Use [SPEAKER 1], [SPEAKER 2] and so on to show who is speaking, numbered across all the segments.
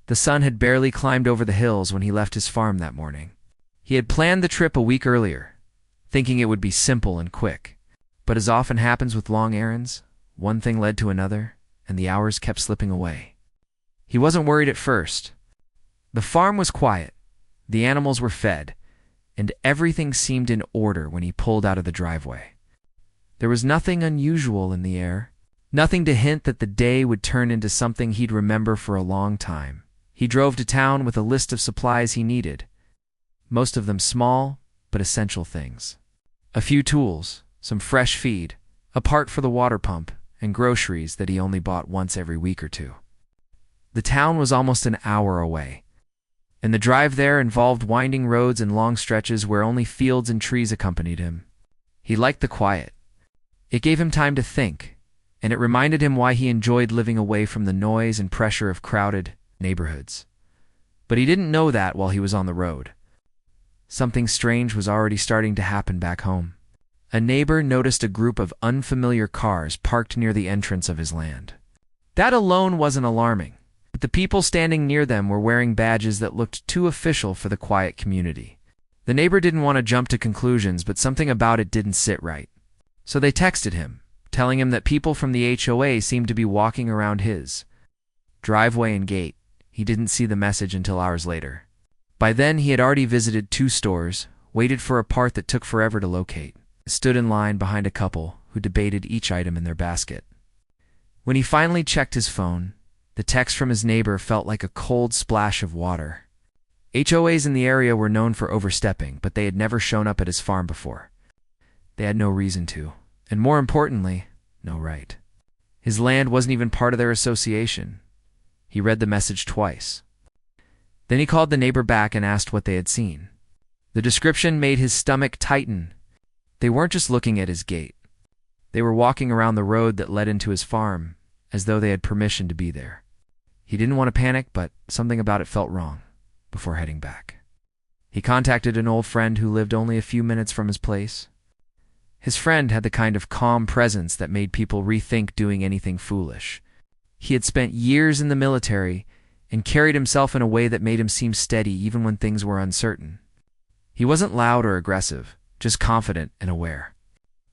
[SPEAKER 1] The sun had barely climbed over the hills when he left his farm that morning. He had planned the trip a week earlier, thinking it would be simple and quick. But as often happens with long errands, one thing led to another, and the hours kept slipping away. He wasn't worried at first. The farm was quiet, the animals were fed, and everything seemed in order when he pulled out of the driveway. There was nothing unusual in the air, nothing to hint that the day would turn into something he'd remember for a long time. He drove to town with a list of supplies he needed, most of them small but essential things. A few tools, some fresh feed, a part for the water pump, and groceries that he only bought once every week or two. The town was almost an hour away, and the drive there involved winding roads and long stretches where only fields and trees accompanied him. He liked the quiet. It gave him time to think, and it reminded him why he enjoyed living away from the noise and pressure of crowded neighborhoods. But he didn't know that while he was on the road. Something strange was already starting to happen back home. A neighbor noticed a group of unfamiliar cars parked near the entrance of his land. That alone wasn't alarming, but the people standing near them were wearing badges that looked too official for the quiet community. The neighbor didn't want to jump to conclusions, but something about it didn't sit right. So they texted him, telling him that people from the HOA seemed to be walking around his driveway and gate. He didn't see the message until hours later. By then, he had already visited 2 stores, waited for a part that took forever to locate, stood in line behind a couple who debated each item in their basket. When he finally checked his phone, the text from his neighbor felt like a cold splash of water. HOAs in the area were known for overstepping, but they had never shown up at his farm before. They had no reason to, and more importantly, no right. His land wasn't even part of their association. He read the message twice. Then he called the neighbor back and asked what they had seen. The description made his stomach tighten. They weren't just looking at his gate. They were walking around the road that led into his farm, as though they had permission to be there. He didn't want to panic, but something about it felt wrong before heading back. He contacted an old friend who lived only a few minutes from his place. His friend had the kind of calm presence that made people rethink doing anything foolish. He had spent years in the military and carried himself in a way that made him seem steady even when things were uncertain. He wasn't loud or aggressive, just confident and aware.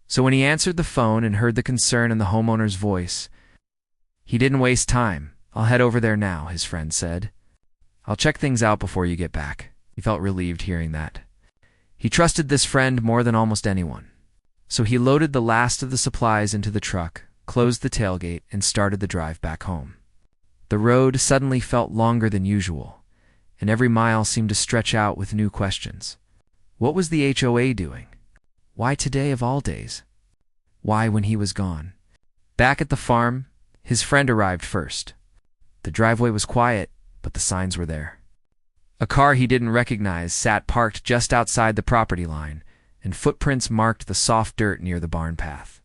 [SPEAKER 1] So when he answered the phone and heard the concern in the homeowner's voice, he didn't waste time. "I'll head over there now," his friend said. "I'll check things out before you get back." He felt relieved hearing that. He trusted this friend more than almost anyone. So he loaded the last of the supplies into the truck, closed the tailgate, and started the drive back home. The road suddenly felt longer than usual, and every mile seemed to stretch out with new questions. What was the HOA doing? Why today of all days? Why when he was gone? Back at the farm, his friend arrived first. The driveway was quiet, but the signs were there. A car he didn't recognize sat parked just outside the property line, and footprints marked the soft dirt near the barn path.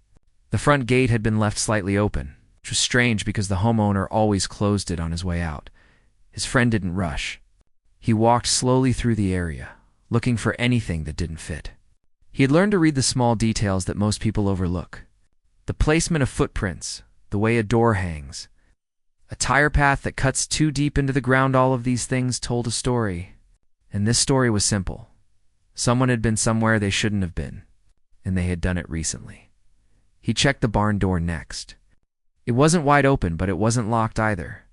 [SPEAKER 1] The front gate had been left slightly open, which was strange because the homeowner always closed it on his way out. His friend didn't rush. He walked slowly through the area, looking for anything that didn't fit. He had learned to read the small details that most people overlook. The placement of footprints, the way a door hangs, a tire path that cuts too deep into the ground. All of these things told a story, and this story was simple. Someone had been somewhere they shouldn't have been, and they had done it recently. He checked the barn door next. It wasn't wide open, but it wasn't locked either.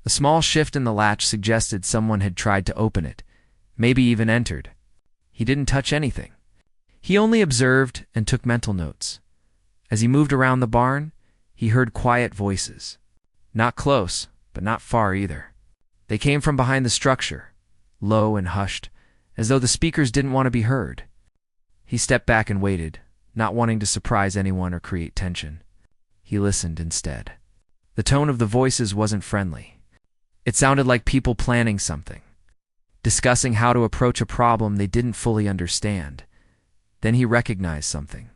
[SPEAKER 1] A small shift in the latch suggested someone had tried to open it, maybe even entered. He didn't touch anything. He only observed and took mental notes. As he moved around the barn, he heard quiet voices. Not close, but not far either. They came from behind the structure, low and hushed, as though the speakers didn't want to be heard. He stepped back and waited, not wanting to surprise anyone or create tension. He listened instead. The tone of the voices wasn't friendly. It sounded like people planning something, discussing how to approach a problem they didn't fully understand. Then he recognized something.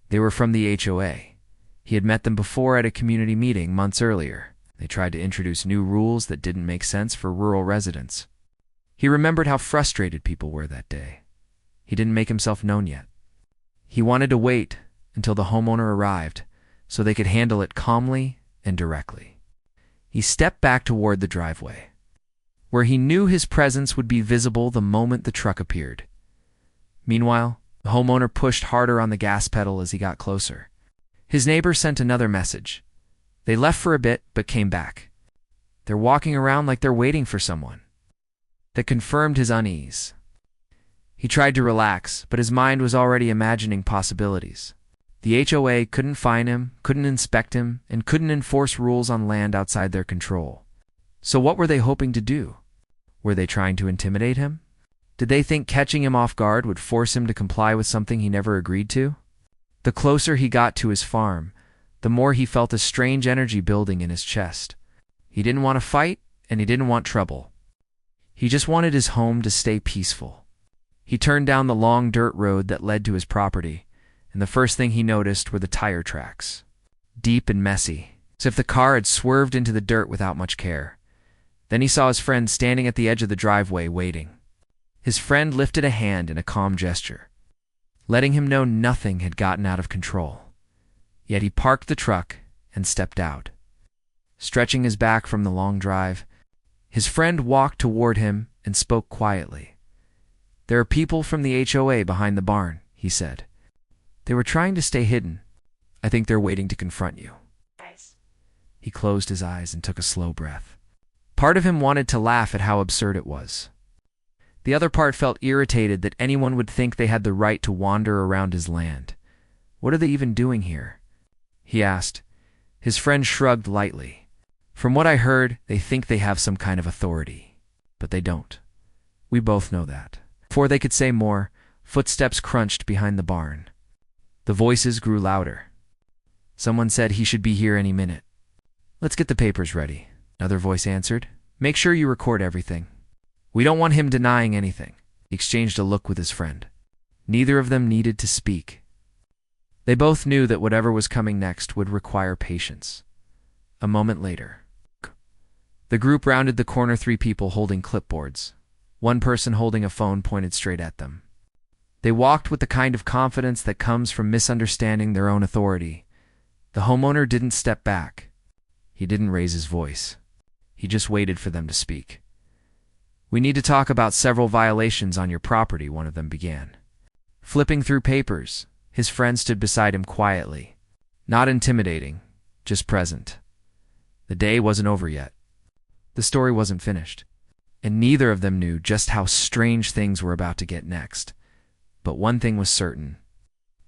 [SPEAKER 1] They were from the HOA. He had met them before at a community meeting months earlier. They tried to introduce new rules that didn't make sense for rural residents. He remembered how frustrated people were that day. He didn't make himself known yet. He wanted to wait until the homeowner arrived so they could handle it calmly and directly. He stepped back toward the driveway. where he knew his presence would be visible the moment the truck appeared. Meanwhile, the homeowner pushed harder on the gas pedal as he got closer. His neighbor sent another message. They left for a bit, but came back. They're walking around like they're waiting for someone. That confirmed his unease. He tried to relax, but his mind was already imagining possibilities. The HOA couldn't fine him, couldn't inspect him, and couldn't enforce rules on land outside their control. So what were they hoping to do? Were they trying to intimidate him? Did they think catching him off guard would force him to comply with something he never agreed to? The closer he got to his farm, the more he felt a strange energy building in his chest. He didn't want to fight, and he didn't want trouble. He just wanted his home to stay peaceful. He turned down the long dirt road that led to his property, and the first thing he noticed were the tire tracks. Deep and messy, as if the car had swerved into the dirt without much care. Then he saw his friend standing at the edge of the driveway waiting. His friend lifted a hand in a calm gesture, letting him know nothing had gotten out of control. Yet he parked the truck and stepped out. Stretching his back from the long drive, his friend walked toward him and spoke quietly. "There are people from the HOA behind the barn," he said. "They were trying to stay hidden. I think they're waiting to confront you." He closed his eyes and took a slow breath. Part of him wanted to laugh at how absurd it was. The other part felt irritated that anyone would think they had the right to wander around his land. "What are they even doing here?" he asked. His friend shrugged lightly. "From what I heard, they think they have some kind of authority. But they don't. We both know that." Before they could say more, footsteps crunched behind the barn. The voices grew louder. Someone said he should be here any minute. "Let's get the papers ready," another voice answered. "Make sure you record everything. We don't want him denying anything." He exchanged a look with his friend. Neither of them needed to speak. They both knew that whatever was coming next would require patience. A moment later, the group rounded the corner, 3 people holding clipboards. One person holding a phone pointed straight at them. They walked with the kind of confidence that comes from misunderstanding their own authority. The homeowner didn't step back. He didn't raise his voice. He just waited for them to speak. "We need to talk about several violations on your property," one of them began. Flipping through papers, his friend stood beside him quietly. Not intimidating, just present. The day wasn't over yet. The story wasn't finished. And neither of them knew just how strange things were about to get next. But one thing was certain.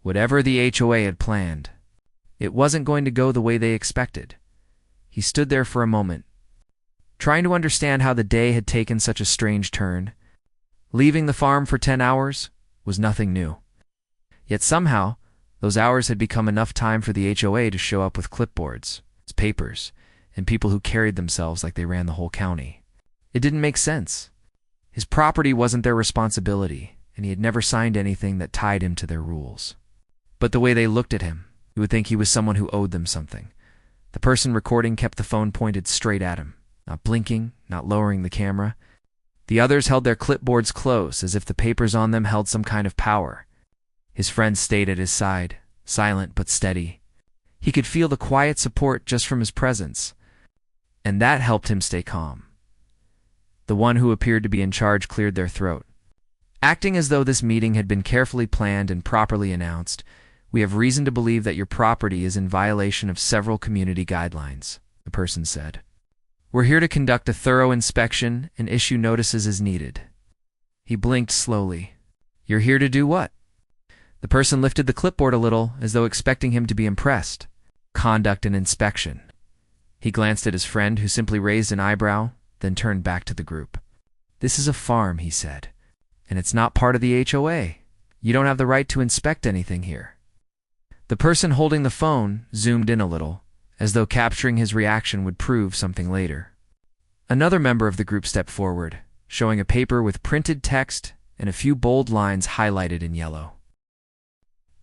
[SPEAKER 1] Whatever the HOA had planned, it wasn't going to go the way they expected. He stood there for a moment, trying to understand how the day had taken such a strange turn. Leaving the farm for 10 hours was nothing new. Yet somehow, those hours had become enough time for the HOA to show up with clipboards, papers, and people who carried themselves like they ran the whole county. It didn't make sense. His property wasn't their responsibility, and he had never signed anything that tied him to their rules. But the way they looked at him, you would think he was someone who owed them something. The person recording kept the phone pointed straight at him, not blinking, not lowering the camera. The others held their clipboards close, as if the papers on them held some kind of power. His friend stayed at his side, silent but steady. He could feel the quiet support just from his presence, and that helped him stay calm. The one who appeared to be in charge cleared their throat. "Acting as though this meeting had been carefully planned and properly announced, we have reason to believe that your property is in violation of several community guidelines," the person said. "We're here to conduct a thorough inspection and issue notices as needed." He blinked slowly. "You're here to do what?" The person lifted the clipboard a little, as though expecting him to be impressed. "Conduct an inspection." He glanced at his friend, who simply raised an eyebrow, then turned back to the group. "This is a farm," he said, "and it's not part of the HOA. You don't have the right to inspect anything here." The person holding the phone zoomed in a little, as though capturing his reaction would prove something later. Another member of the group stepped forward, showing a paper with printed text and a few bold lines highlighted in yellow.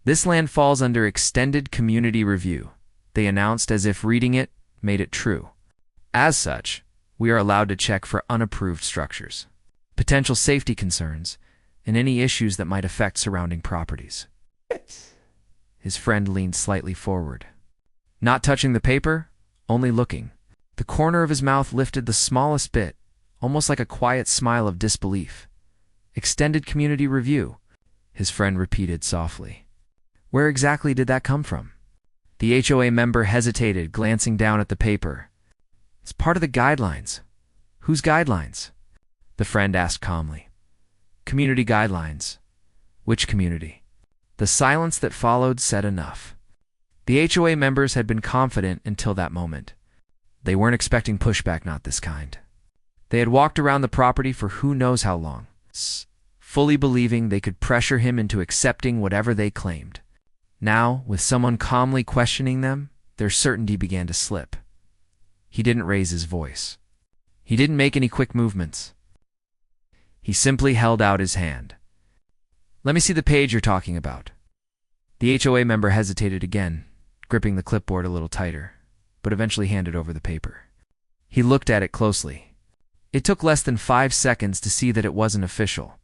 [SPEAKER 1] "This land falls under extended community review," they announced, as if reading it made it true. "As such, we are allowed to check for unapproved structures, potential safety concerns, and any issues that might affect surrounding properties." His friend leaned slightly forward, not touching the paper, only looking. The corner of his mouth lifted the smallest bit, almost like a quiet smile of disbelief. "Extended community review," his friend repeated softly. "Where exactly did that come from?" The HOA member hesitated, glancing down at the paper. "It's part of the guidelines." "Whose guidelines?" the friend asked calmly. "Community guidelines." "Which community?" The silence that followed said enough. The HOA members had been confident until that moment. They weren't expecting pushback, not this kind. They had walked around the property for who knows how long, fully believing they could pressure him into accepting whatever they claimed. Now, with someone calmly questioning them, their certainty began to slip. He didn't raise his voice. He didn't make any quick movements. He simply held out his hand. "Let me see the page you're talking about." The HOA member hesitated again, gripping the clipboard a little tighter, but eventually handed over the paper. He looked at it closely. It took less than 5 seconds to see that it wasn't official.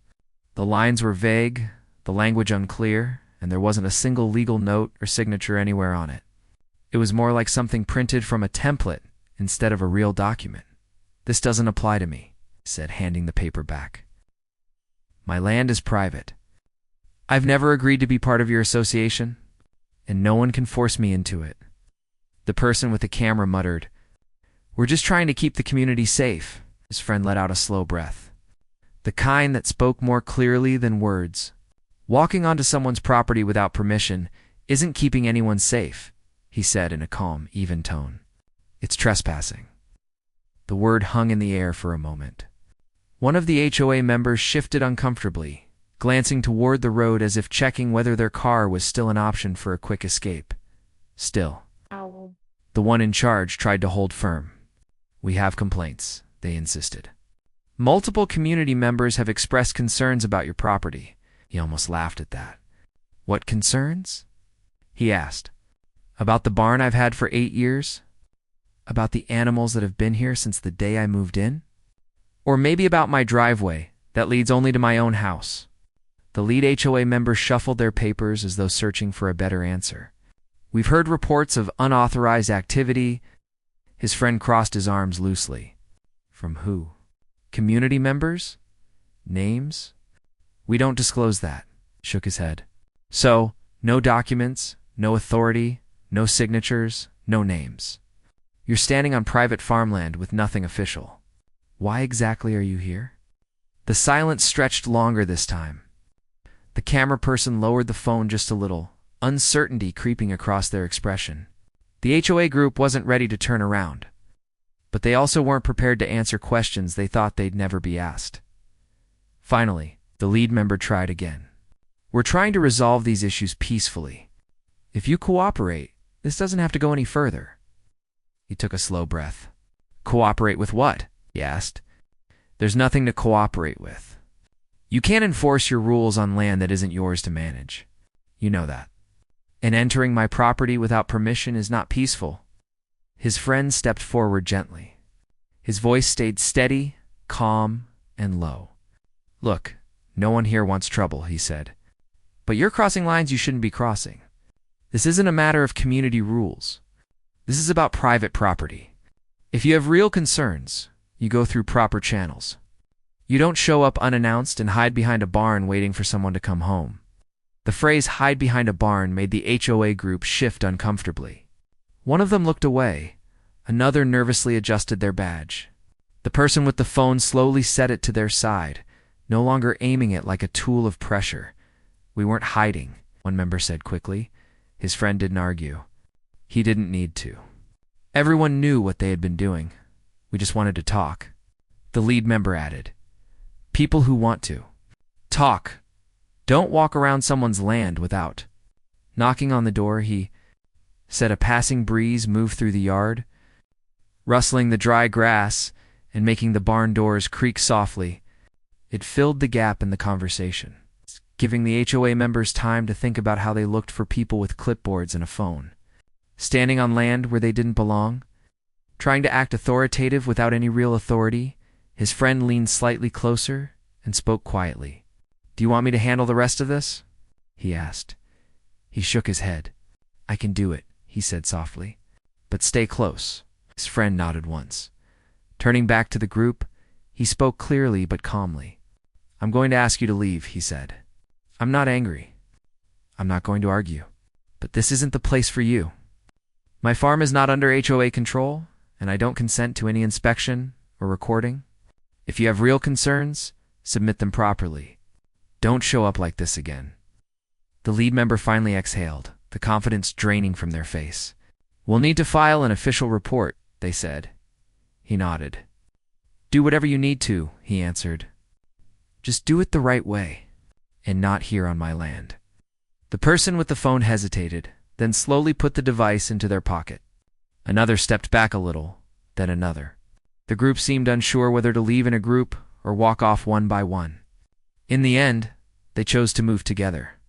[SPEAKER 1] The lines were vague, the language unclear, and there wasn't a single legal note or signature anywhere on it. It was more like something printed from a template instead of a real document. "This doesn't apply to me," he said, handing the paper back. "My land is private. I've never agreed to be part of your association, and no one can force me into it." The person with the camera muttered, "We're just trying to keep the community safe." His friend let out a slow breath, the kind that spoke more clearly than words. "Walking onto someone's property without permission isn't keeping anyone safe," he said in a calm, even tone. "It's trespassing." The word hung in the air for a moment. One of the HOA members shifted uncomfortably, glancing toward the road as if checking whether their car was still an option for a quick escape. Still, the one in charge tried to hold firm. "We have complaints," they insisted. "Multiple community members have expressed concerns about your property." He almost laughed at that. "What concerns?" he asked. "About the barn I've had for 8 years? About the animals that have been here since the day I moved in? Or maybe about my driveway that leads only to my own house?" The lead HOA member shuffled their papers as though searching for a better answer. "We've heard reports of unauthorized activity." His friend crossed his arms loosely. "From who? Community members? Names?" "We don't disclose that," shook his head. "So, no documents, no authority, no signatures, no names. You're standing on private farmland with nothing official. Why exactly are you here?" The silence stretched longer this time. The camera person lowered the phone just a little, uncertainty creeping across their expression. The HOA group wasn't ready to turn around, but they also weren't prepared to answer questions they thought they'd never be asked. Finally, the lead member tried again. "We're trying to resolve these issues peacefully. If you cooperate, this doesn't have to go any further." He took a slow breath. "Cooperate with what?" he asked. "There's nothing to cooperate with. You can't enforce your rules on land that isn't yours to manage. You know that. And entering my property without permission is not peaceful." His friend stepped forward gently. His voice stayed steady, calm, and low. "Look, no one here wants trouble," he said. "But you're crossing lines you shouldn't be crossing. This isn't a matter of community rules. This is about private property. If you have real concerns, you go through proper channels. You don't show up unannounced and hide behind a barn waiting for someone to come home." The phrase "hide behind a barn" made the HOA group shift uncomfortably. One of them looked away. Another nervously adjusted their badge. The person with the phone slowly set it to their side, no longer aiming it like a tool of pressure. "We weren't hiding," one member said quickly. His friend didn't argue. He didn't need to. Everyone knew what they had been doing. "We just wanted to talk." The lead member added, "People who want to talk don't walk around someone's land without." Knocking on the door, he said a passing breeze moved through the yard, rustling the dry grass and making the barn doors creak softly. It filled the gap in the conversation, giving the HOA members time to think about how they looked for people with clipboards and a phone. Standing on land where they didn't belong, trying to act authoritative without any real authority. His friend leaned slightly closer and spoke quietly. "Do you want me to handle the rest of this?" he asked. He shook his head. "I can do it," he said softly. "But stay close." His friend nodded once. Turning back to the group, He spoke clearly but calmly. "I'm going to ask you to leave," he said. "I'm not angry. I'm not going to argue. But this isn't the place for you. My farm is not under HOA control, and I don't consent to any inspection or recording. If you have real concerns, submit them properly. Don't show up like this again." The lead member finally exhaled, the confidence draining from their face. "We'll need to file an official report," they said. He nodded. "Do whatever you need to," he answered. "Just do it the right way, and not here on my land." The person with the phone hesitated, then slowly put the device into their pocket. Another stepped back a little, then another. The group seemed unsure whether to leave in a group or walk off one by one. In the end, they chose to move together,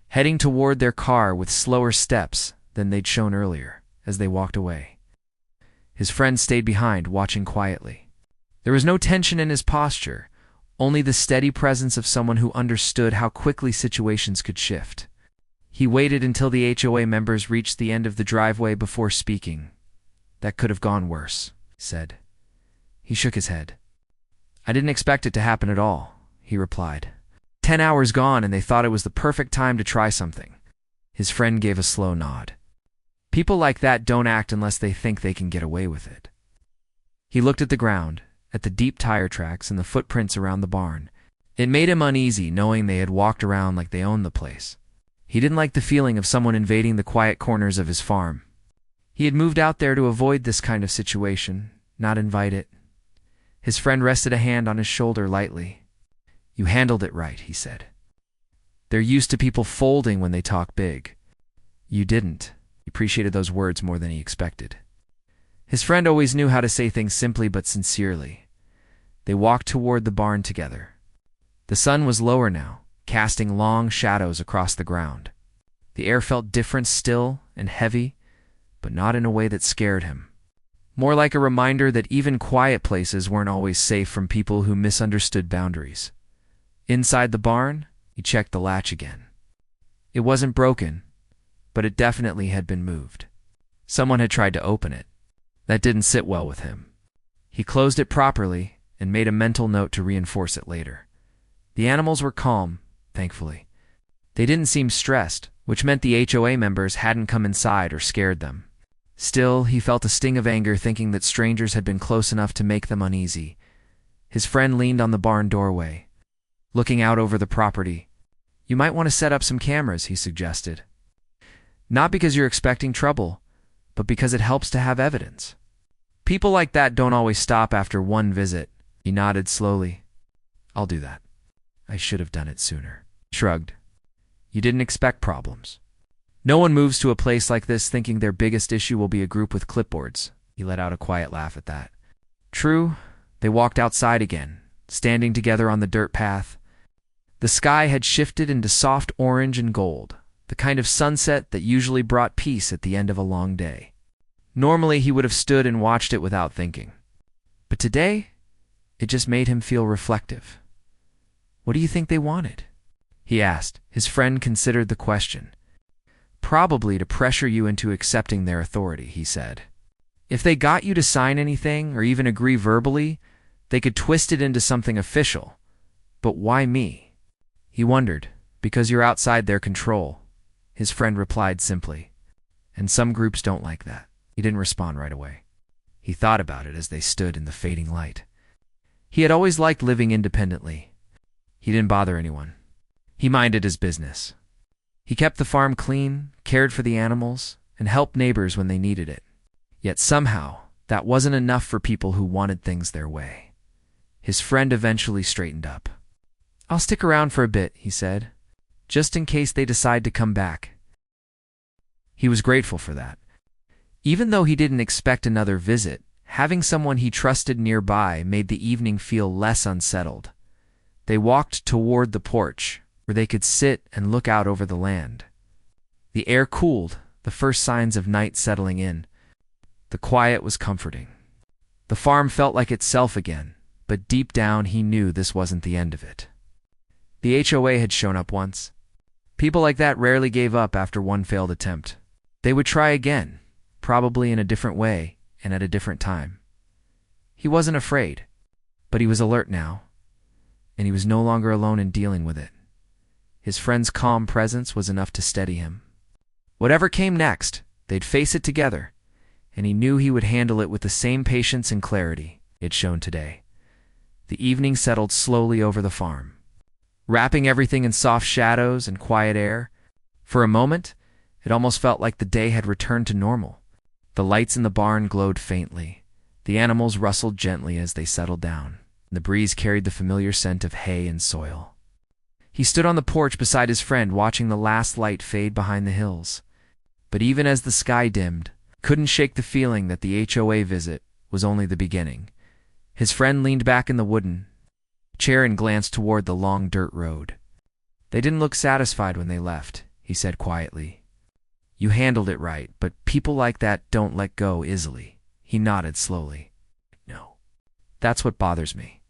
[SPEAKER 1] heading toward their car with slower steps than they'd shown earlier as they walked away. His friend stayed behind, watching quietly. There was no tension in his posture, only the steady presence of someone who understood how quickly situations could shift. He waited until the HOA members reached the end of the driveway before speaking. "That could have gone worse," he said. He shook his head. "I didn't expect it to happen at all," he replied. 10 hours gone and they thought it was the perfect time to try something." His friend gave a slow nod. "People like that don't act unless they think they can get away with it." He looked at the ground, at the deep tire tracks and the footprints around the barn. It made him uneasy knowing they had walked around like they owned the place. He didn't like the feeling of someone invading the quiet corners of his farm. He had moved out there to avoid this kind of situation, not invite it. His friend rested a hand on his shoulder lightly. "You handled it right," he said. "They're used to people folding when they talk big. You didn't." He appreciated those words more than he expected. His friend always knew how to say things simply but sincerely. They walked toward the barn together. The sun was lower now, casting long shadows across the ground. The air felt different, still and heavy, but not in a way that scared him. More like a reminder that even quiet places weren't always safe from people who misunderstood boundaries. Inside the barn, he checked the latch again. It wasn't broken, but it definitely had been moved. Someone had tried to open it. That didn't sit well with him. He closed it properly and made a mental note to reinforce it later. The animals were calm, thankfully. They didn't seem stressed, which meant the HOA members hadn't come inside or scared them. Still, he felt a sting of anger thinking that strangers had been close enough to make them uneasy. His friend leaned on the barn doorway, looking out over the property. "You might want to set up some cameras," he suggested. "Not because you're expecting trouble, but because it helps to have evidence. People like that don't always stop after one visit." He nodded slowly. "I'll do that. I should have done it sooner." Shrugged. "You didn't expect problems. No one moves to a place like this thinking their biggest issue will be a group with clipboards." He let out a quiet laugh at that. True, they walked outside again, standing together on the dirt path. The sky had shifted into soft orange and gold, the kind of sunset that usually brought peace at the end of a long day. Normally, he would have stood and watched it without thinking. But today, it just made him feel reflective. "What do you think they wanted?" he asked. His friend considered the question. "Probably to pressure you into accepting their authority," he said. "If they got you to sign anything or even agree verbally, they could twist it into something official. But why me?" He wondered. "Because you're outside their control," his friend replied simply. "And some groups don't like that." He didn't respond right away. He thought about it as they stood in the fading light. He had always liked living independently. He didn't bother anyone. He minded his business. He kept the farm clean, cared for the animals, and helped neighbors when they needed it. Yet somehow, that wasn't enough for people who wanted things their way. His friend eventually straightened up. "I'll stick around for a bit," he said, "just in case they decide to come back." He was grateful for that. Even though he didn't expect another visit, having someone he trusted nearby made the evening feel less unsettled. They walked toward the porch, where they could sit and look out over the land. The air cooled, the first signs of night settling in. The quiet was comforting. The farm felt like itself again, but deep down he knew this wasn't the end of it. The HOA had shown up once. People like that rarely gave up after one failed attempt. They would try again, probably in a different way and at a different time. He wasn't afraid. But he was alert now, and he was no longer alone in dealing with it. His friend's calm presence was enough to steady him. Whatever came next, they'd face it together, and he knew he would handle it with the same patience and clarity it shown today. The evening settled slowly over the farm, wrapping everything in soft shadows and quiet air. For a moment, it almost felt like the day had returned to normal. The lights in the barn glowed faintly. The animals rustled gently as they settled down. The breeze carried the familiar scent of hay and soil. He stood on the porch beside his friend, watching the last light fade behind the hills. But even as the sky dimmed, couldn't shake the feeling that the HOA visit was only the beginning. His friend leaned back in the wooden chair and glanced toward the long dirt road. They didn't look satisfied when they left, he said quietly. You handled it right, but people like that don't let go easily. He nodded slowly. No. That's what bothers me.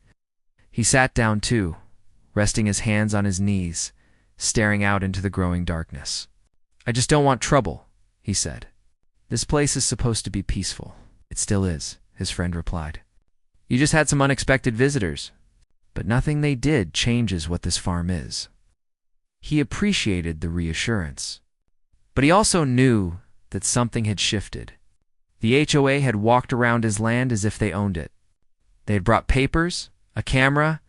[SPEAKER 1] He sat down too, resting his hands on his knees, staring out into the growing darkness. I just don't want trouble, he said. This place is supposed to be peaceful. It still is, his friend replied. You just had some unexpected visitors, but nothing they did changes what this farm is. He appreciated the reassurance, but he also knew that something had shifted. The HOA had walked around his land as if they owned it. They had brought papers, a camera,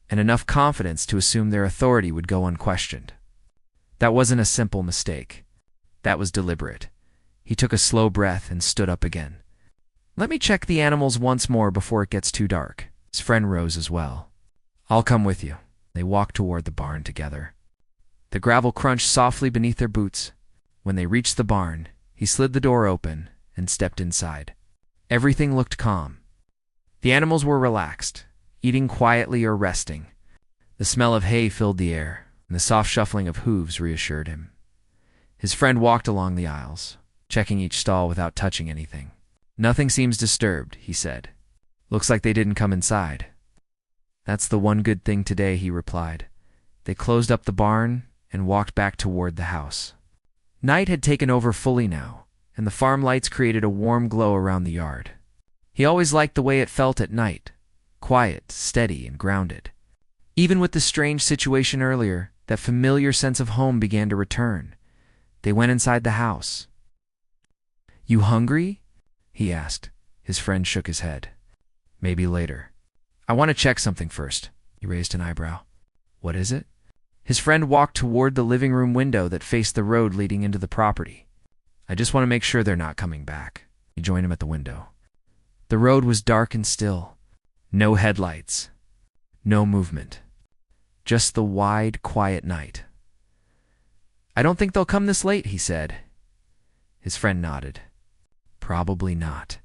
[SPEAKER 1] and enough confidence to assume their authority would go unquestioned. That wasn't a simple mistake. That was deliberate. He took a slow breath and stood up again. Let me check the animals once more before it gets too dark. His friend rose as well. I'll come with you. They walked toward the barn together. The gravel crunched softly beneath their boots. When they reached the barn, he slid the door open and stepped inside. Everything looked calm. The animals were relaxed, eating quietly or resting. The smell of hay filled the air, and the soft shuffling of hooves reassured him. His friend walked along the aisles, checking each stall without touching anything. Nothing seems disturbed, he said. Looks like they didn't come inside. That's the one good thing today, he replied. They closed up the barn and walked back toward the house. Night had taken over fully now, and the farm lights created a warm glow around the yard. He always liked the way it felt at night, quiet, steady, and grounded. Even with the strange situation earlier, that familiar sense of home began to return. They went inside the house. You hungry? He asked. His friend shook his head. Maybe later. I want to check something first. He raised an eyebrow. What is it? His friend walked toward the living room window that faced the road leading into the property. I just want to make sure they're not coming back. He joined him at the window. The road was dark and still. No headlights. No movement. Just the wide, quiet night. I don't think they'll come this late, he said. His friend nodded. Probably not.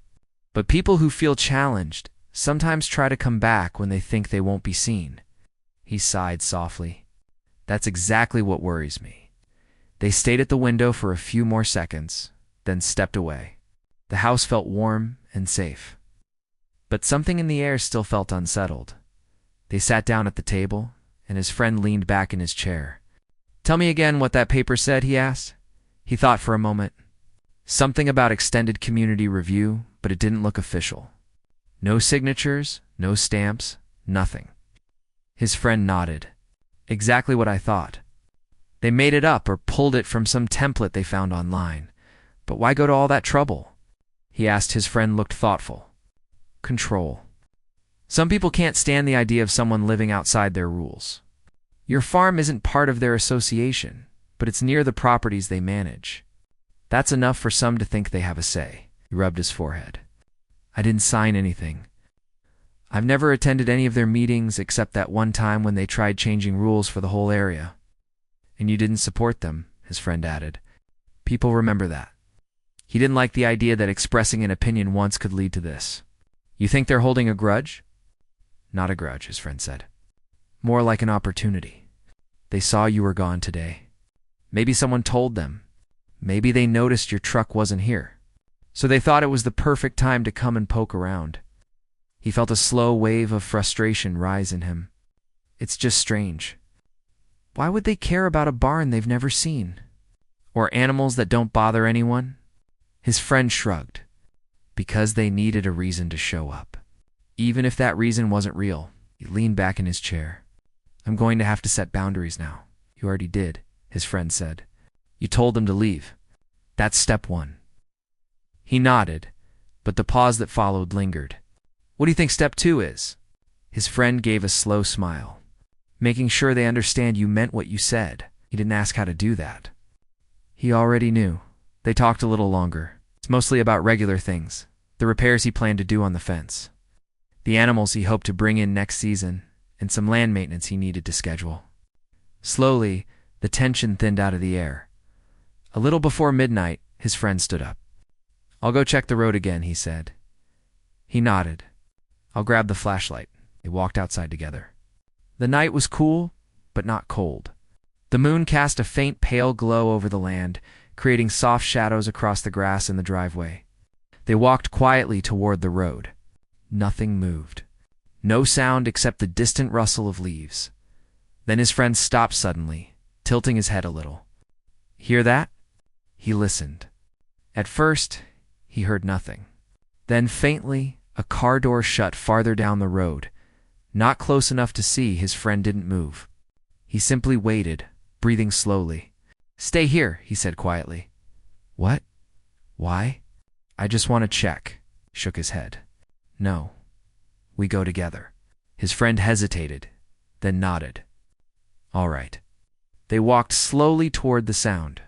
[SPEAKER 1] But people who feel challenged sometimes try to come back when they think they won't be seen. He sighed softly. That's exactly what worries me. They stayed at the window for a few more seconds, then stepped away. The house felt warm and safe. But something in the air still felt unsettled. They sat down at the table, and his friend leaned back in his chair. Tell me again what that paper said, he asked. He thought for a moment. Something about extended community review, but it didn't look official. No signatures, no stamps, nothing. His friend nodded. Exactly what I thought. They made it up or pulled it from some template they found online. But why go to all that trouble? He asked. His friend looked thoughtful. Control. Some people can't stand the idea of someone living outside their rules. Your farm isn't part of their association, but it's near the properties they manage. That's enough for some to think they have a say. He rubbed his forehead. I didn't sign anything. I've never attended any of their meetings except that one time when they tried changing rules for the whole area. And you didn't support them, his friend added. People remember that. He didn't like the idea that expressing an opinion once could lead to this. You think they're holding a grudge? Not a grudge, his friend said. More like an opportunity. They saw you were gone today. Maybe someone told them. Maybe they noticed your truck wasn't here. So they thought it was the perfect time to come and poke around. He felt a slow wave of frustration rise in him. It's just strange. Why would they care about a barn they've never seen? Or animals that don't bother anyone? His friend shrugged. Because they needed a reason to show up. Even if that reason wasn't real, he leaned back in his chair. I'm going to have to set boundaries now. You already did, his friend said. You told them to leave. That's step one. He nodded, but the pause that followed lingered. What do you think step two is? His friend gave a slow smile. Making sure they understand you meant what you said. He didn't ask how to do that. He already knew. They talked a little longer. It's mostly about regular things, the repairs he planned to do on the fence, the animals he hoped to bring in next season, and some land maintenance he needed to schedule. Slowly, the tension thinned out of the air. A little before midnight, his friend stood up. I'll go check the road again, he said. He nodded. I'll grab the flashlight. They walked outside together. The night was cool, but not cold. The moon cast a faint pale glow over the land, creating soft shadows across the grass in the driveway. They walked quietly toward the road. Nothing moved. No sound except the distant rustle of leaves. Then his friend stopped suddenly, tilting his head a little. Hear that? He listened. At first, he heard nothing. Then faintly, a car door shut farther down the road. Not close enough to see, his friend didn't move. He simply waited, breathing slowly. Stay here, he said quietly. What? Why? I just want to check. He shook his head. No. We go together. His friend hesitated, then nodded. All right. They walked slowly toward the sound.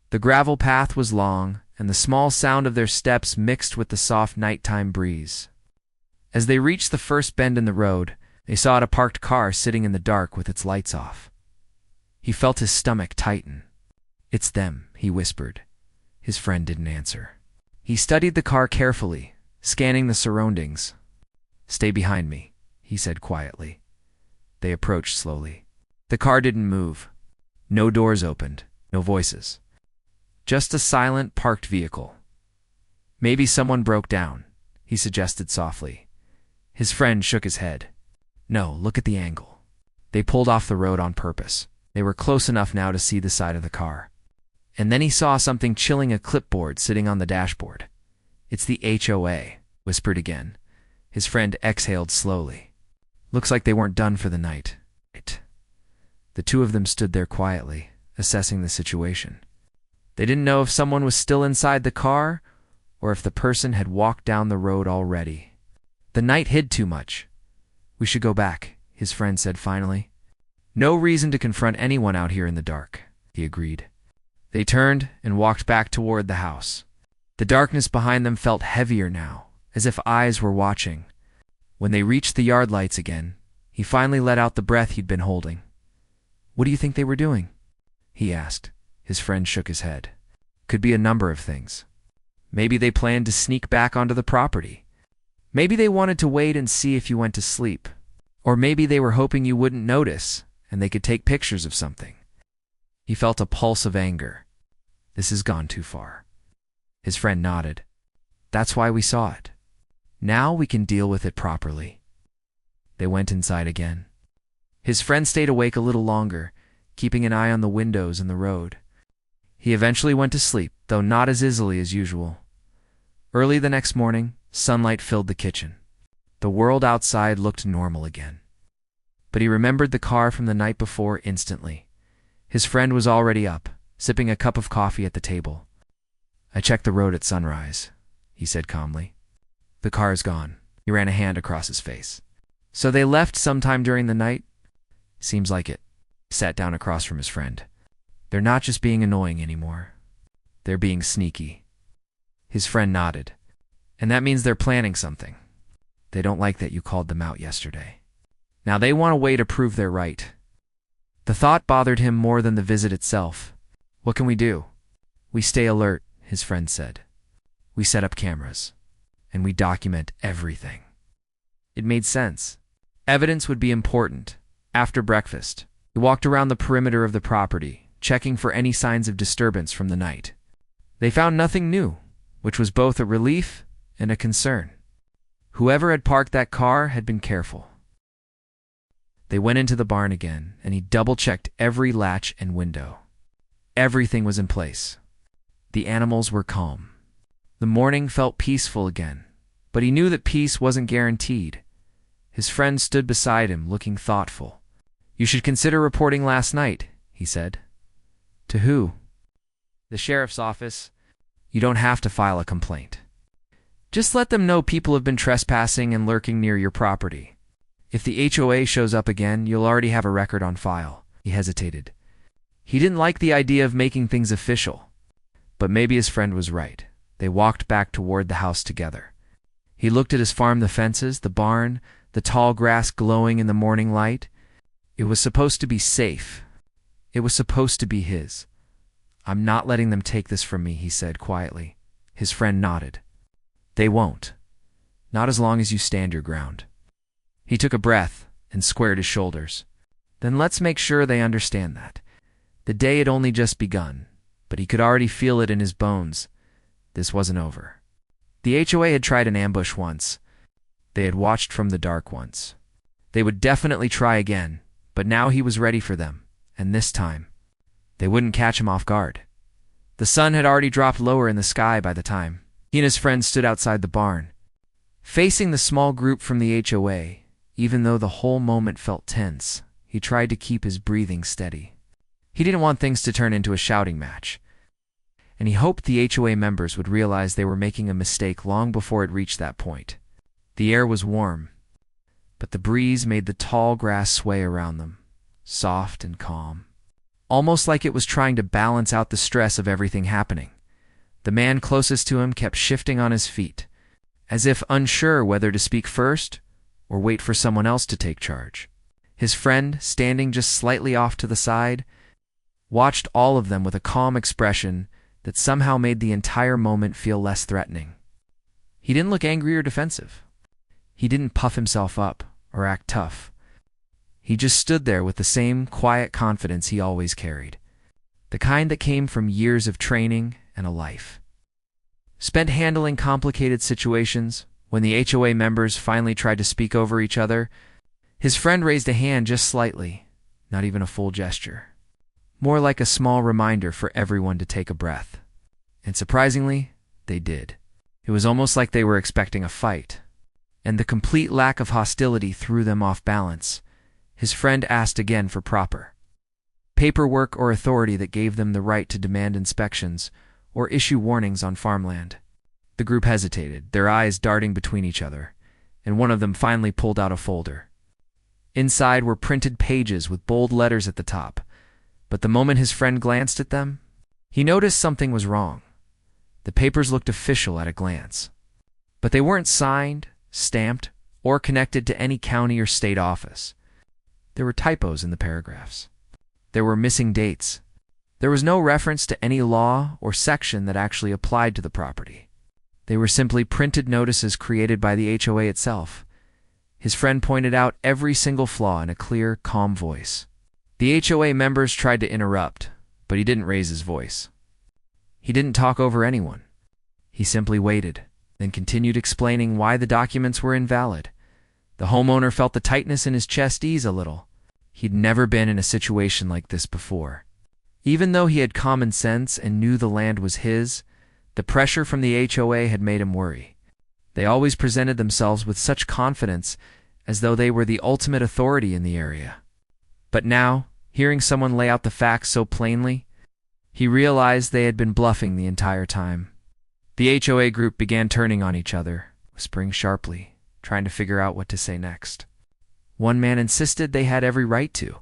[SPEAKER 1] The gravel path was long, and the small sound of their steps mixed with the soft nighttime breeze. As they reached the first bend in the road, they saw a parked car sitting in the dark with its lights off. He felt his stomach tighten. It's them, he whispered. His friend didn't answer. He studied the car carefully, scanning the surroundings. Stay behind me, he said quietly. They approached slowly. The car didn't move. No doors opened, no voices. Just a silent, parked vehicle. Maybe someone broke down, he suggested softly. His friend shook his head. No, look at the angle. They pulled off the road on purpose. They were close enough now to see the side of the car. And then he saw something chilling a clipboard sitting on the dashboard. It's the HOA, whispered again. His friend exhaled slowly. Looks like they weren't done for the night. The two of them stood there quietly, assessing the situation. They didn't know if someone was still inside the car or if the person had walked down the road already. The night hid too much. We should go back, his friend said finally. No reason to confront anyone out here in the dark, he agreed. They turned and walked back toward the house. The darkness behind them felt heavier now, as if eyes were watching. When they reached the yard lights again, he finally let out the breath he'd been holding. What do you think they were doing? He asked. His friend shook his head. Could be a number of things. Maybe they planned to sneak back onto the property. Maybe they wanted to wait and see if you went to sleep. Or maybe they were hoping you wouldn't notice and they could take pictures of something. He felt a pulse of anger. This has gone too far. His friend nodded. That's why we saw it. Now we can deal with it properly. They went inside again. His friend stayed awake a little longer, keeping an eye on the windows and the road. He eventually went to sleep, though not as easily as usual. Early the next morning, sunlight filled the kitchen. The world outside looked normal again. But he remembered the car from the night before instantly. His friend was already up, sipping a cup of coffee at the table. I checked the road at sunrise, he said calmly. The car is gone. He ran a hand across his face. So they left sometime during the night? Seems like it. He sat down across from his friend. They're not just being annoying anymore. They're being sneaky. His friend nodded. And that means they're planning something. They don't like that you called them out yesterday. Now they want a way to prove they're right. The thought bothered him more than the visit itself. What can we do? We stay alert, his friend said. We set up cameras. And we document everything. It made sense. Evidence would be important. After breakfast, he walked around the perimeter of the property, checking for any signs of disturbance from the night. They found nothing new, which was both a relief and a concern. Whoever had parked that car had been careful. They went into the barn again, and he double-checked every latch and window. Everything was in place. The animals were calm. The morning felt peaceful again, but he knew that peace wasn't guaranteed. His friend stood beside him, looking thoughtful. "You should consider reporting last night," he said. "To who?" "The sheriff's office. You don't have to file a complaint. Just let them know people have been trespassing and lurking near your property. If the HOA shows up again, you'll already have a record on file." He hesitated. He didn't like the idea of making things official, but maybe his friend was right. They walked back toward the house together. He looked at his farm, the fences, the barn, the tall grass glowing in the morning light. It was supposed to be safe. It was supposed to be his. "I'm not letting them take this from me," he said quietly. His friend nodded. "They won't. Not as long as you stand your ground." He took a breath and squared his shoulders. "Then let's make sure they understand that." The day had only just begun, but he could already feel it in his bones. This wasn't over. The HOA had tried an ambush once. They had watched from the dark once. They would definitely try again, but now he was ready for them, and this time, they wouldn't catch him off guard. The sun had already dropped lower in the sky by the time he and his friend stood outside the barn, facing the small group from the HOA. Even though the whole moment felt tense, he tried to keep his breathing steady. He didn't want things to turn into a shouting match, and he hoped the HOA members would realize they were making a mistake long before it reached that point. The air was warm, but the breeze made the tall grass sway around them, soft and calm, almost like it was trying to balance out the stress of everything happening. The man closest to him kept shifting on his feet, as if unsure whether to speak first or wait for someone else to take charge. His friend, standing just slightly off to the side, watched all of them with a calm expression that somehow made the entire moment feel less threatening. He didn't look angry or defensive. He didn't puff himself up or act tough. He just stood there with the same quiet confidence he always carried, the kind that came from years of training and a life spent handling complicated situations. When the HOA members finally tried to speak over each other, his friend raised a hand just slightly, not even a full gesture. More like a small reminder for everyone to take a breath. And surprisingly, they did. It was almost like they were expecting a fight, and the complete lack of hostility threw them off balance. His friend asked again for proper paperwork or authority that gave them the right to demand inspections or issue warnings on farmland. The group hesitated, their eyes darting between each other, and one of them finally pulled out a folder. Inside were printed pages with bold letters at the top, but the moment his friend glanced at them, he noticed something was wrong. The papers looked official at a glance, but they weren't signed, stamped, or connected to any county or state office. There were typos in the paragraphs. There were missing dates. There was no reference to any law or section that actually applied to the property. They were simply printed notices created by the HOA itself. His friend pointed out every single flaw in a clear, calm voice. The HOA members tried to interrupt, but he didn't raise his voice. He didn't talk over anyone. He simply waited, then continued explaining why the documents were invalid. The homeowner felt the tightness in his chest ease a little. He'd never been in a situation like this before. Even though he had common sense and knew the land was his, the pressure from the HOA had made him worry. They always presented themselves with such confidence, as though they were the ultimate authority in the area. But now, hearing someone lay out the facts so plainly, he realized they had been bluffing the entire time. The HOA group began turning on each other, whispering sharply, trying to figure out what to say next. One man insisted they had every right to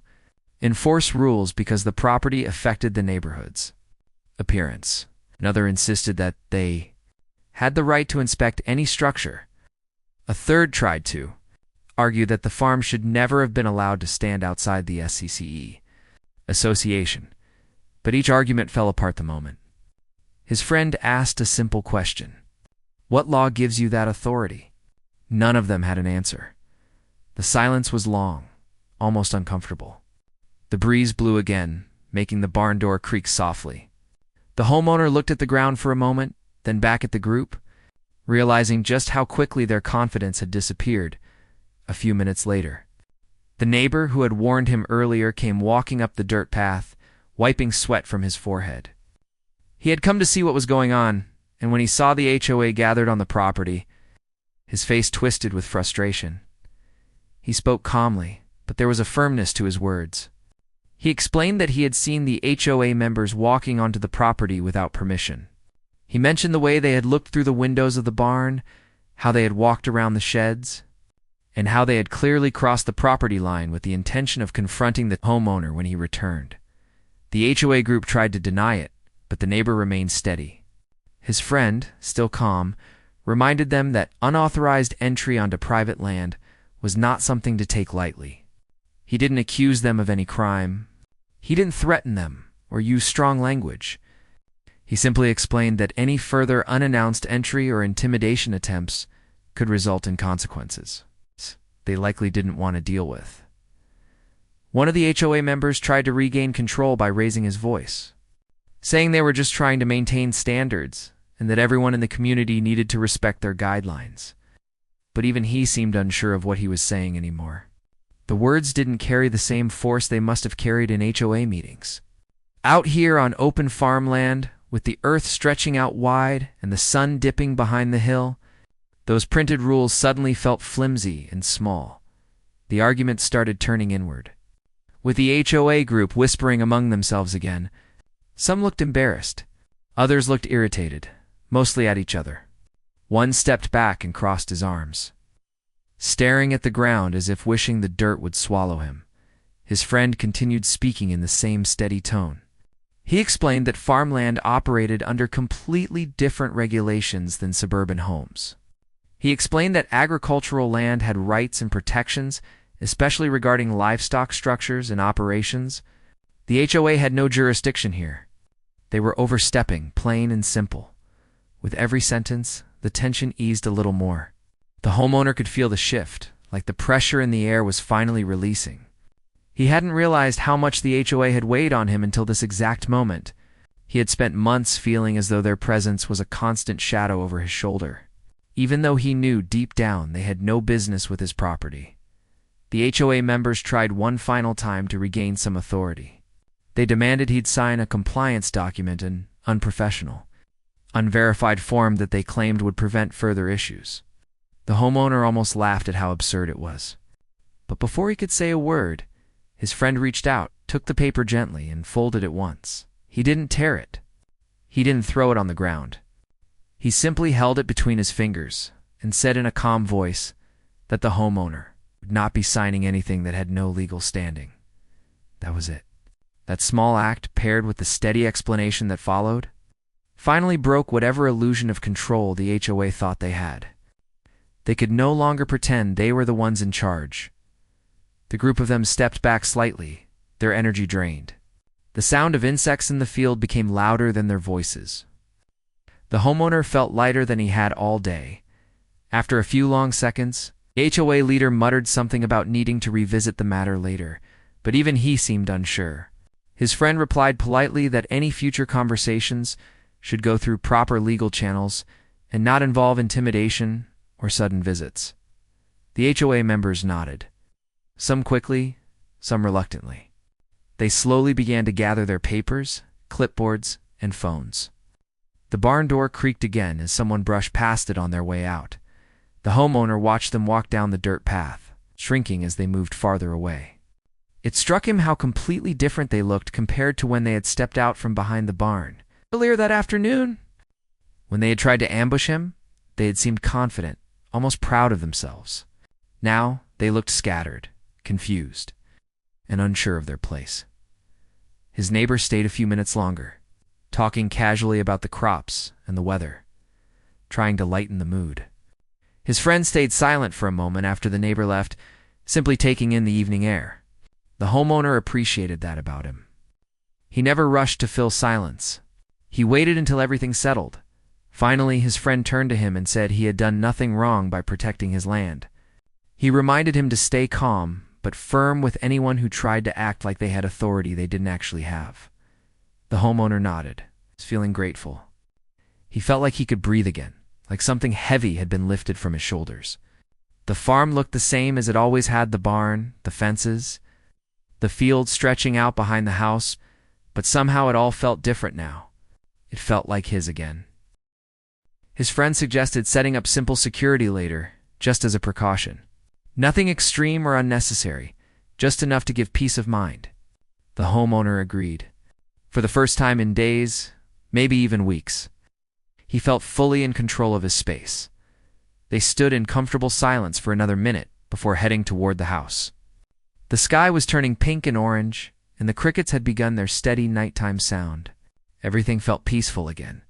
[SPEAKER 1] enforce rules because the property affected the neighborhood's appearance. Another insisted that they had the right to inspect any structure. A third tried to argue that the farm should never have been allowed to stand outside the SCCE association, but each argument fell apart the moment his friend asked a simple question. What law gives you that authority? None of them had an answer. The silence was long, almost uncomfortable. The breeze blew again, making the barn door creak softly. The homeowner looked at the ground for a moment, then back at the group, realizing just how quickly their confidence had disappeared. A few minutes later, the neighbor who had warned him earlier came walking up the dirt path, wiping sweat from his forehead. He had come to see what was going on, and when he saw the HOA gathered on the property, his face twisted with frustration. He spoke calmly, but there was a firmness to his words. He explained that he had seen the HOA members walking onto the property without permission. He mentioned the way they had looked through the windows of the barn, how they had walked around the sheds, and how they had clearly crossed the property line with the intention of confronting the homeowner when he returned. The HOA group tried to deny it, but the neighbor remained steady. His friend, still calm, reminded them that unauthorized entry onto private land was not something to take lightly. He didn't accuse them of any crime. He didn't threaten them or use strong language. He simply explained that any further unannounced entry or intimidation attempts could result in consequences they likely didn't want to deal with. One of the HOA members tried to regain control by raising his voice, saying they were just trying to maintain standards and that everyone in the community needed to respect their guidelines. But even he seemed unsure of what he was saying anymore. The words didn't carry the same force they must have carried in HOA meetings. Out here on open farmland, with the earth stretching out wide and the sun dipping behind the hill, those printed rules suddenly felt flimsy and small. The argument started turning inward, with the HOA group whispering among themselves again. Some looked embarrassed. Others looked irritated, mostly at each other. One stepped back and crossed his arms, staring at the ground as if wishing the dirt would swallow him. His friend continued speaking in the same steady tone. He explained that farmland operated under completely different regulations than suburban homes. He explained that agricultural land had rights and protections, especially regarding livestock structures and operations. The HOA had no jurisdiction here. They were overstepping, plain and simple. With every sentence, the tension eased a little more. The homeowner could feel the shift, like the pressure in the air was finally releasing. He hadn't realized how much the HOA had weighed on him until this exact moment. He had spent months feeling as though their presence was a constant shadow over his shoulder, even though he knew deep down they had no business with his property. The HOA members tried one final time to regain some authority. They demanded he'd sign a compliance document, an unprofessional, unverified form that they claimed would prevent further issues. The homeowner almost laughed at how absurd it was. But before he could say a word, his friend reached out, took the paper gently, and folded it once. He didn't tear it. He didn't throw it on the ground. He simply held it between his fingers and said in a calm voice that the homeowner would not be signing anything that had no legal standing. That was it. That small act, paired with the steady explanation that followed, finally broke whatever illusion of control the HOA thought they had. They could no longer pretend they were the ones in charge. The group of them stepped back slightly, their energy drained. The sound of insects in the field became louder than their voices. The homeowner felt lighter than he had all day. After a few long seconds, the HOA leader muttered something about needing to revisit the matter later, but even he seemed unsure. His friend replied politely that any future conversations should go through proper legal channels and not involve intimidation or sudden visits. The HOA members nodded, some quickly, some reluctantly. They slowly began to gather their papers, clipboards, and phones. The barn door creaked again as someone brushed past it on their way out. The homeowner watched them walk down the dirt path, shrinking as they moved farther away. It struck him how completely different they looked compared to when they had stepped out from behind the barn earlier that afternoon. When they had tried to ambush him, they had seemed confident, almost proud of themselves. Now they looked scattered, confused, and unsure of their place. His neighbor stayed a few minutes longer, talking casually about the crops and the weather, trying to lighten the mood. His friend stayed silent for a moment after the neighbor left, simply taking in the evening air. The homeowner appreciated that about him. He never rushed to fill silence. He waited until everything settled. Finally, his friend turned to him and said he had done nothing wrong by protecting his land. He reminded him to stay calm, but firm with anyone who tried to act like they had authority they didn't actually have. The homeowner nodded, feeling grateful. He felt like he could breathe again, like something heavy had been lifted from his shoulders. The farm looked the same as it always had: the barn, the fences, the field stretching out behind the house, but somehow it all felt different now. It felt like his again. His friend suggested setting up simple security later, just as a precaution. Nothing extreme or unnecessary, just enough to give peace of mind. The homeowner agreed. For the first time in days, maybe even weeks, he felt fully in control of his space. They stood in comfortable silence for another minute before heading toward the house. The sky was turning pink and orange, and the crickets had begun their steady nighttime sound. Everything felt peaceful again.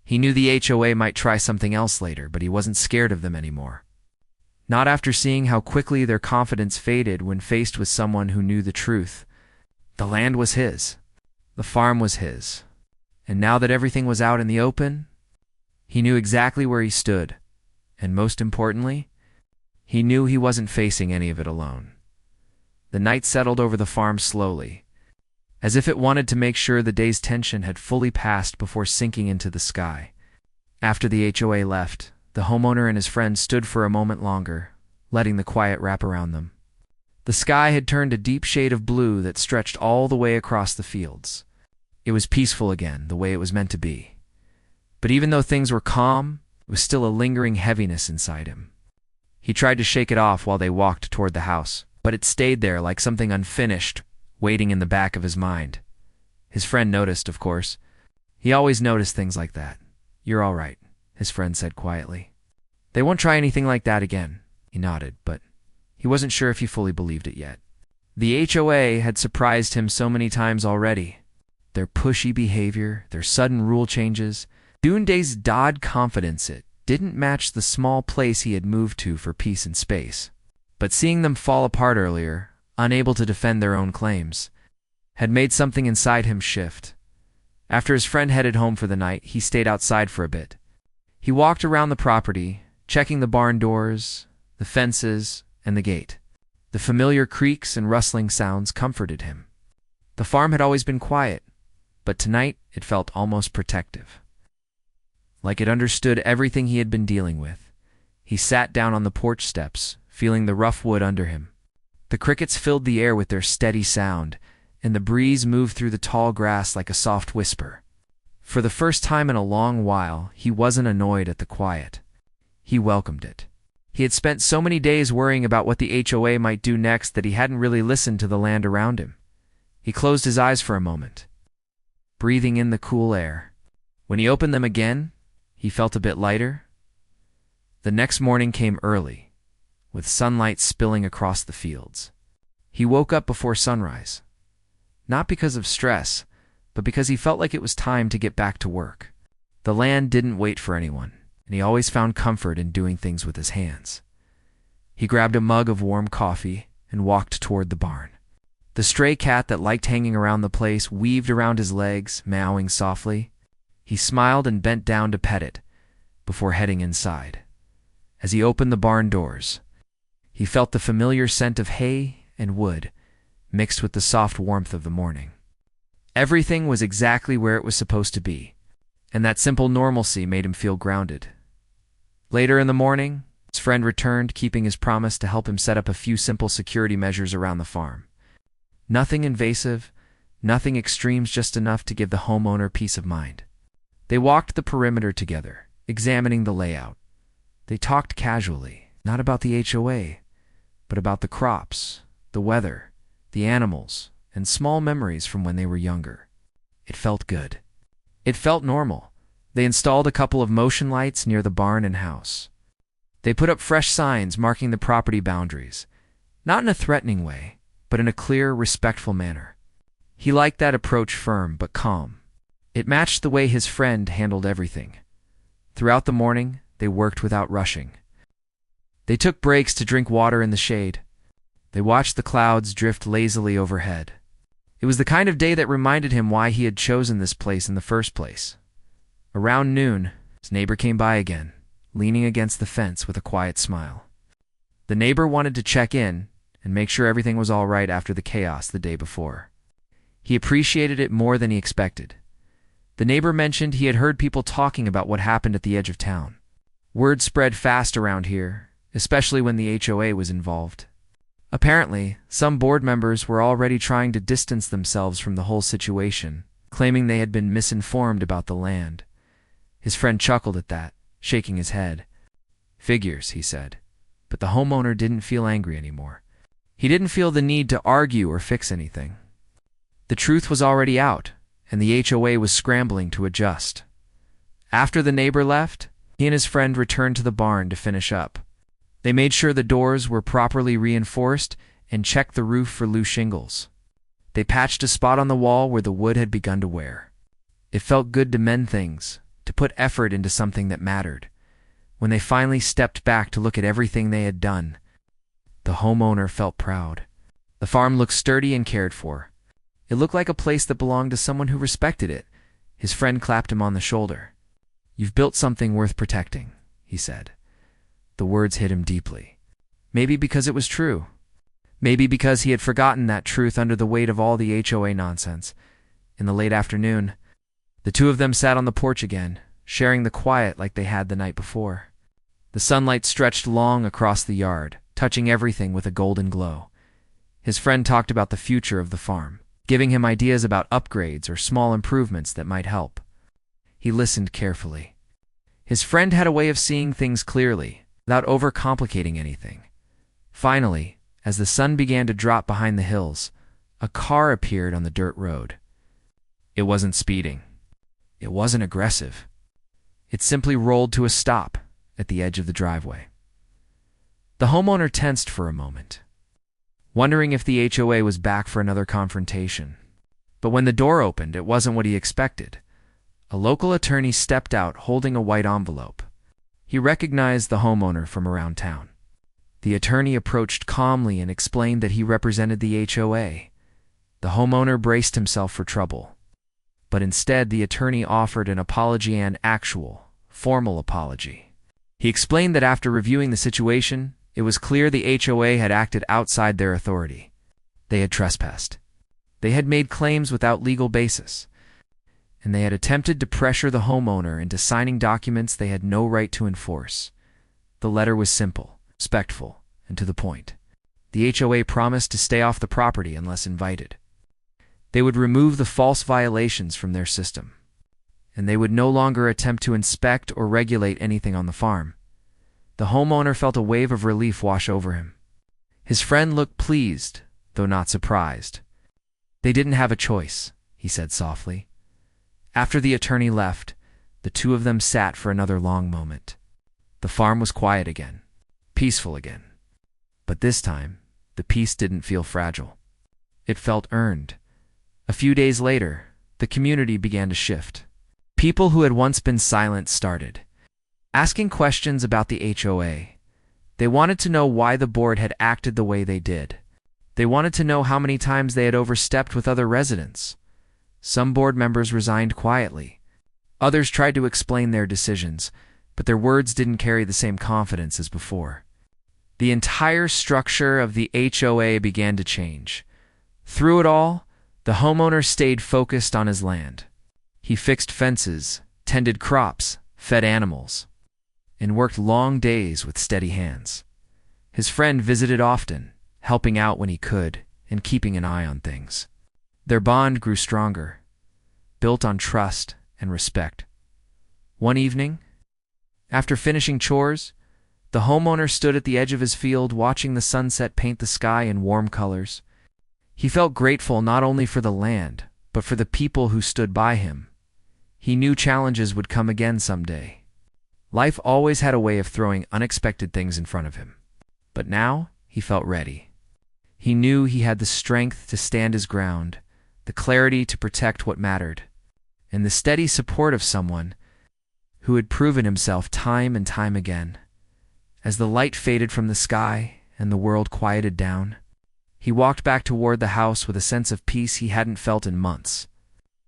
[SPEAKER 1] He knew the HOA might try something else later, but he wasn't scared of them anymore. Not after seeing how quickly their confidence faded when faced with someone who knew the truth. The land was his. The farm was his. And now that everything was out in the open, he knew exactly where he stood. And most importantly, he knew he wasn't facing any of it alone. The night settled over the farm slowly, as if it wanted to make sure the day's tension had fully passed before sinking into the sky. After the HOA left, the homeowner and his friend stood for a moment longer, letting the quiet wrap around them. The sky had turned a deep shade of blue that stretched all the way across the fields. It was peaceful again, the way it was meant to be. But even though things were calm, there was still a lingering heaviness inside him. He tried to shake it off while they walked toward the house, but it stayed there like something unfinished, waiting in the back of his mind. His friend noticed, of course. He always noticed things like that. "You're all right," his friend said quietly. "They won't try anything like that again." He nodded, but he wasn't sure if he fully believed it yet. The HOA had surprised him so many times already. Their pushy behavior, their sudden rule changes, Dunde's odd confidence, it didn't match the small place he had moved to for peace and space. But seeing them fall apart earlier, unable to defend their own claims, had made something inside him shift. After his friend headed home for the night, he stayed outside for a bit. He walked around the property, checking the barn doors, the fences, and the gate. The familiar creaks and rustling sounds comforted him. The farm had always been quiet, but tonight it felt almost protective. Like it understood everything he had been dealing with. He sat down on the porch steps, feeling the rough wood under him. The crickets filled the air with their steady sound, and the breeze moved through the tall grass like a soft whisper. For the first time in a long while, he wasn't annoyed at the quiet. He welcomed it. He had spent so many days worrying about what the HOA might do next that he hadn't really listened to the land around him. He closed his eyes for a moment, breathing in the cool air. When he opened them again, he felt a bit lighter. The next morning came early, with sunlight spilling across the fields. He woke up before sunrise, not because of stress, but because he felt like it was time to get back to work. The land didn't wait for anyone, and he always found comfort in doing things with his hands. He grabbed a mug of warm coffee and walked toward the barn. The stray cat that liked hanging around the place weaved around his legs, meowing softly. He smiled and bent down to pet it before heading inside. As he opened the barn doors, he felt the familiar scent of hay and wood mixed with the soft warmth of the morning. Everything was exactly where it was supposed to be, and that simple normalcy made him feel grounded. Later in the morning, his friend returned, keeping his promise to help him set up a few simple security measures around the farm. Nothing invasive, nothing extremes, just enough to give the homeowner peace of mind. They walked the perimeter together, examining the layout. They talked casually, not about the HOA, but about the crops, the weather, the animals, and small memories from when they were younger. It felt good. It felt normal. They installed a couple of motion lights near the barn and house. They put up fresh signs marking the property boundaries, not in a threatening way, but in a clear, respectful manner. He liked that approach, firm but calm. It matched the way his friend handled everything. Throughout the morning, they worked without rushing. They took breaks to drink water in the shade. They watched the clouds drift lazily overhead. It was the kind of day that reminded him why he had chosen this place in the first place. Around noon, his neighbor came by again, leaning against the fence with a quiet smile. The neighbor wanted to check in and make sure everything was all right after the chaos the day before. He appreciated it more than he expected. The neighbor mentioned he had heard people talking about what happened at the edge of town. Word spread fast around here, especially when the HOA was involved. Apparently, some board members were already trying to distance themselves from the whole situation, claiming they had been misinformed about the land. His friend chuckled at that, shaking his head. "Figures," he said. But the homeowner didn't feel angry anymore. He didn't feel the need to argue or fix anything. The truth was already out, and the HOA was scrambling to adjust. After the neighbor left, he and his friend returned to the barn to finish up. They made sure the doors were properly reinforced and checked the roof for loose shingles. They patched a spot on the wall where the wood had begun to wear. It felt good to mend things, to put effort into something that mattered. When they finally stepped back to look at everything they had done, the homeowner felt proud. The farm looked sturdy and cared for. It looked like a place that belonged to someone who respected it. His friend clapped him on the shoulder. "You've built something worth protecting," he said. The words hit him deeply. Maybe because it was true. Maybe because he had forgotten that truth under the weight of all the HOA nonsense. In the late afternoon, the two of them sat on the porch again, sharing the quiet like they had the night before. The sunlight stretched long across the yard, touching everything with a golden glow. His friend talked about the future of the farm, giving him ideas about upgrades or small improvements that might help. He listened carefully. His friend had a way of seeing things clearly, without overcomplicating anything. Finally, as the sun began to drop behind the hills, a car appeared on the dirt road. It wasn't speeding. It wasn't aggressive. It simply rolled to a stop at the edge of the driveway. The homeowner tensed for a moment, wondering if the HOA was back for another confrontation. But when the door opened, it wasn't what he expected. A local attorney stepped out holding a white envelope. He recognized the homeowner from around town. The attorney approached calmly and explained that he represented the HOA. The homeowner braced himself for trouble. But instead, the attorney offered an apology, an actual, formal apology. He explained that after reviewing the situation, it was clear the HOA had acted outside their authority. They had trespassed. They had made claims without legal basis. And they had attempted to pressure the homeowner into signing documents they had no right to enforce. The letter was simple, respectful, and to the point. The HOA promised to stay off the property unless invited. They would remove the false violations from their system, and they would no longer attempt to inspect or regulate anything on the farm. The homeowner felt a wave of relief wash over him. His friend looked pleased, though not surprised. "They didn't have a choice," he said softly. After the attorney left, the two of them sat for another long moment. The farm was quiet again, peaceful again. But this time, the peace didn't feel fragile. It felt earned. A few days later, the community began to shift. People who had once been silent started asking questions about the HOA. They wanted to know why the board had acted the way they did. They wanted to know how many times they had overstepped with other residents. Some board members resigned quietly. Others tried to explain their decisions, but their words didn't carry the same confidence as before. The entire structure of the HOA began to change. Through it all, the homeowner stayed focused on his land. He fixed fences, tended crops, fed animals, and worked long days with steady hands. His friend visited often, helping out when he could and keeping an eye on things. Their bond grew stronger, built on trust and respect. One evening, after finishing chores, the homeowner stood at the edge of his field watching the sunset paint the sky in warm colors. He felt grateful not only for the land, but for the people who stood by him. He knew challenges would come again someday. Life always had a way of throwing unexpected things in front of him. But now, he felt ready. He knew he had the strength to stand his ground, the clarity to protect what mattered, and the steady support of someone who had proven himself time and time again. As the light faded from the sky and the world quieted down, he walked back toward the house with a sense of peace he hadn't felt in months.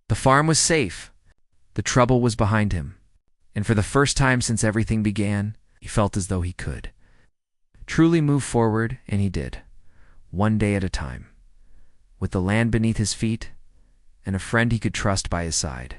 [SPEAKER 1] The farm was safe. The trouble was behind him. And for the first time since everything began, he felt as though he could truly move forward, and he did, one day at a time, with the land beneath his feet and a friend he could trust by his side.